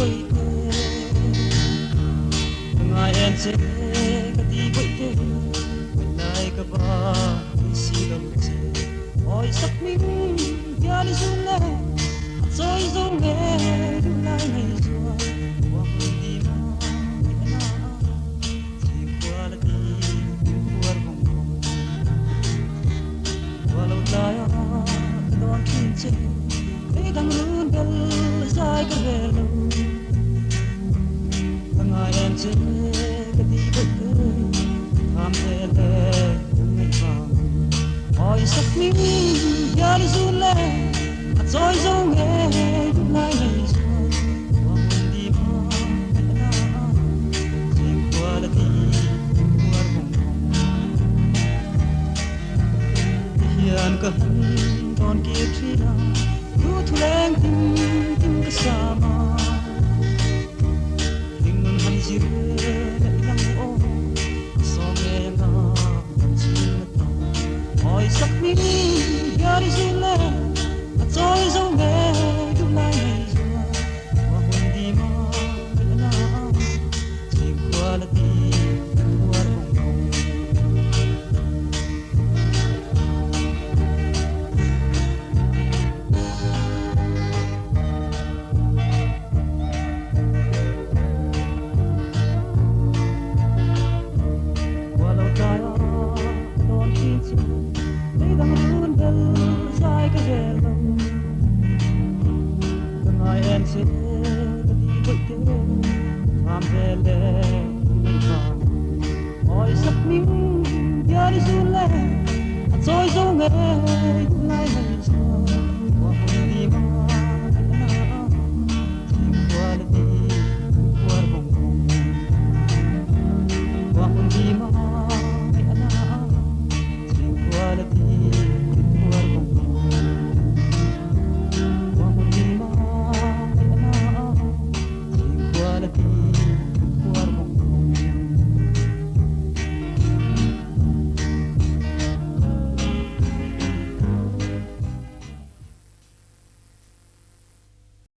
bụi tê ngày em sẽ cái đi bụi tê bên này cái ba đi xí đâu chứ ôi sắc mình ya đi xuống lên rồi rồi nghe du lai ngày rồi quăng đi mà na chỉ qua là đi qua vòng vòng qua lâu dài đón tin chết để đang luôn gần dài cái về lâu ngày em sẽ cái đi bụi tê tham thế lệ ngày vàng ôi sắc mình ya đi xuống lên rồi rồi nghe du lai ngày rồi quăng đi mà na chỉ qua là đi qua vòng vòng hiền cả đón kia khi nào thu thu lên tim tim cái sa mà tình mình hành gì lại lăng ô so nghe ngà chỉ mất ôi sắc mình ya đi xuống lên rồi rồi nghe du lai ngày rồi qua hôn đi mà na chỉ qua là đi qua vòng vòng qua lâu dài đón tin chết để đang luôn gần dài cái về lâu ngày em sẽ đi bụi tê tham về lệ ngày vàng ôi sắc mình ya đi xuống lên rồi rồi nghe